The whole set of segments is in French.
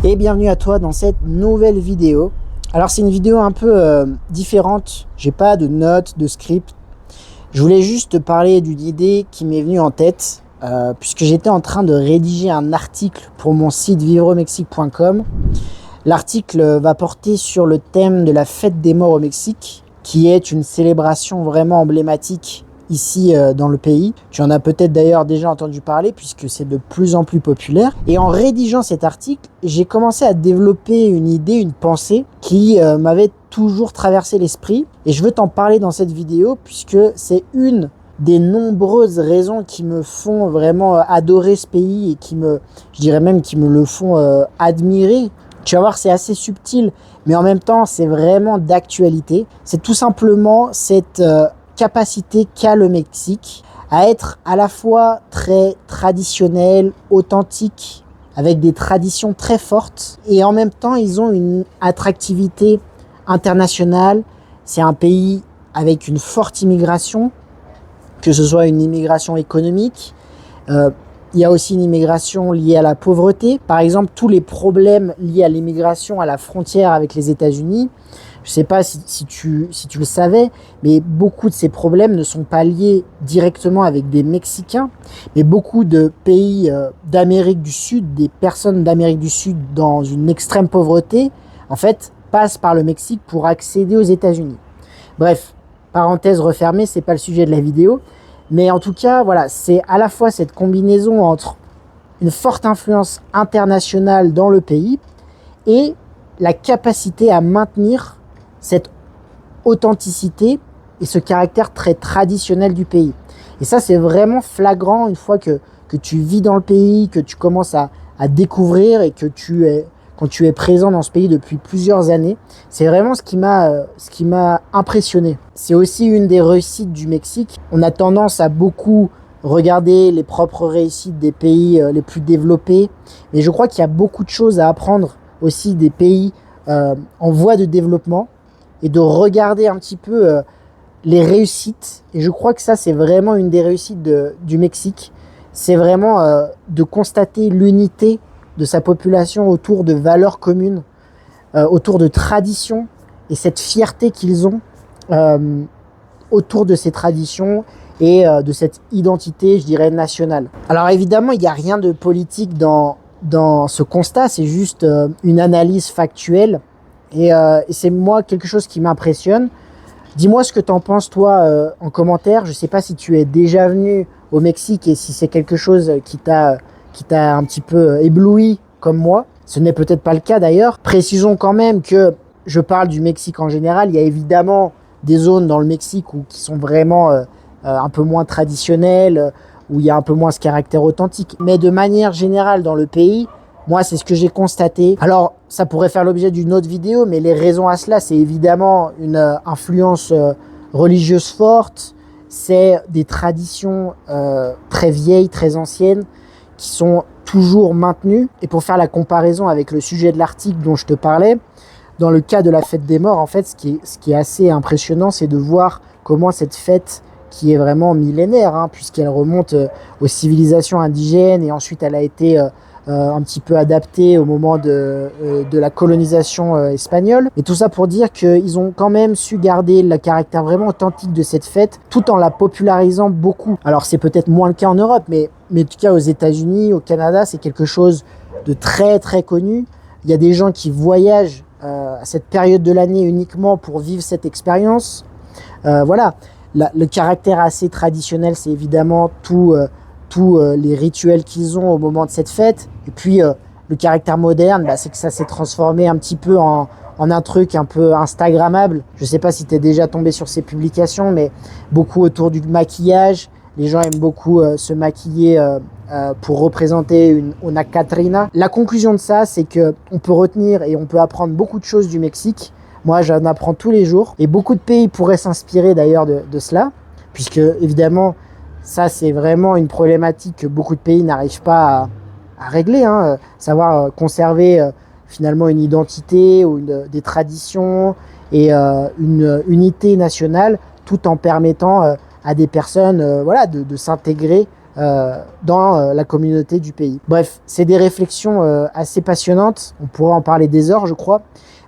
Et bienvenue à toi dans cette nouvelle vidéo. Alors c'est une vidéo un peu différente, j'ai pas de notes, de script. Je voulais juste te parler d'une idée qui m'est venue en tête, puisque j'étais en train de rédiger un article pour mon site vivreaumexique.com. L'article va porter sur le thème de la fête des morts au Mexique, qui est une célébration vraiment emblématique ici dans le pays. Tu en as peut-être d'ailleurs déjà entendu parler puisque c'est de plus en plus populaire. Et en rédigeant cet article, j'ai commencé à développer une idée, une pensée qui m'avait toujours traversé l'esprit. Et je veux t'en parler dans cette vidéo puisque c'est une des nombreuses raisons qui me font vraiment adorer ce pays et je dirais même qui me le font admirer. Tu vas voir, c'est assez subtil, mais en même temps, c'est vraiment d'actualité. C'est tout simplement cette capacité qu'a le Mexique à être à la fois très traditionnel, authentique, avec des traditions très fortes, et en même temps, ils ont une attractivité internationale. C'est un pays avec une forte immigration, que ce soit une immigration économique, il y a aussi une immigration liée à la pauvreté. Par exemple, tous les problèmes liés à l'immigration à la frontière avec les États-Unis, je ne sais pas si tu le savais, mais beaucoup de ces problèmes ne sont pas liés directement avec des Mexicains, mais beaucoup de pays d'Amérique du Sud, des personnes d'Amérique du Sud dans une extrême pauvreté, en fait, passent par le Mexique pour accéder aux États-Unis. Bref, parenthèse refermée, c'est pas le sujet de la vidéo. Mais en tout cas, voilà, c'est à la fois cette combinaison entre une forte influence internationale dans le pays et la capacité à maintenir cette authenticité et ce caractère très traditionnel du pays. Et ça, c'est vraiment flagrant une fois que tu vis dans le pays, que tu commences à découvrir et quand tu es présent dans ce pays depuis plusieurs années. C'est vraiment ce qui m'a impressionné. C'est aussi une des réussites du Mexique. On a tendance à beaucoup regarder les propres réussites des pays les plus développés, mais je crois qu'il y a beaucoup de choses à apprendre aussi des pays en voie de développement et de regarder un petit peu les réussites. Et je crois que ça, c'est vraiment une des réussites du Mexique. C'est vraiment de constater l'unité de sa population autour de valeurs communes, autour de traditions, et cette fierté qu'ils ont autour de ces traditions et de cette identité, je dirais, nationale. Alors évidemment, il n'y a rien de politique dans ce constat, c'est juste une analyse factuelle, et c'est moi quelque chose qui m'impressionne. Dis-moi ce que tu en penses, toi, en commentaire. Je ne sais pas si tu es déjà venu au Mexique et si c'est quelque chose qui t'a un petit peu ébloui comme moi. Ce n'est peut-être pas le cas d'ailleurs. Précisons quand même que je parle du Mexique en général. Il y a évidemment des zones dans le Mexique qui sont vraiment un peu moins traditionnelles, où il y a un peu moins ce caractère authentique. Mais de manière générale dans le pays, moi, c'est ce que j'ai constaté. Alors, ça pourrait faire l'objet d'une autre vidéo, mais les raisons à cela, c'est évidemment une influence religieuse forte. C'est des traditions très vieilles, très anciennes, qui sont toujours maintenues. Et pour faire la comparaison avec le sujet de l'article dont je te parlais, dans le cas de la fête des morts, en fait, ce qui est assez impressionnant, c'est de voir comment cette fête, qui est vraiment millénaire, puisqu'elle remonte aux civilisations indigènes, et ensuite elle a été un petit peu adaptée au moment de la colonisation espagnole. Et tout ça pour dire qu'ils ont quand même su garder le caractère vraiment authentique de cette fête, tout en la popularisant beaucoup. Alors c'est peut-être moins le cas en Europe, mais en tout cas aux États-Unis, au Canada, c'est quelque chose de très très connu. Il y a des gens qui voyagent à cette période de l'année uniquement pour vivre cette expérience. Voilà, le caractère assez traditionnel, c'est évidemment tous les rituels qu'ils ont au moment de cette fête. Et puis le caractère moderne, c'est que ça s'est transformé un petit peu en un truc un peu instagrammable. Je ne sais pas si tu es déjà tombé sur ces publications, mais beaucoup autour du maquillage. Les gens aiment beaucoup se maquiller pour représenter une Una Catrina. La conclusion de ça, c'est qu'on peut retenir et on peut apprendre beaucoup de choses du Mexique. Moi, j'en apprends tous les jours. Et beaucoup de pays pourraient s'inspirer d'ailleurs de cela, puisque évidemment, ça, c'est vraiment une problématique que beaucoup de pays n'arrivent pas à régler. Savoir conserver finalement une identité ou des traditions et une unité nationale, tout en permettant à des personnes de s'intégrer dans la communauté du pays. Bref, c'est des réflexions assez passionnantes. On pourrait en parler des heures, je crois.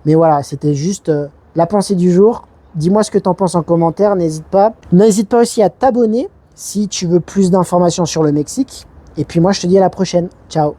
Mais voilà, c'était juste la pensée du jour. Dis-moi ce que tu en penses en commentaire, n'hésite pas. N'hésite pas aussi à t'abonner si tu veux plus d'informations sur le Mexique. Et puis moi, je te dis à la prochaine. Ciao.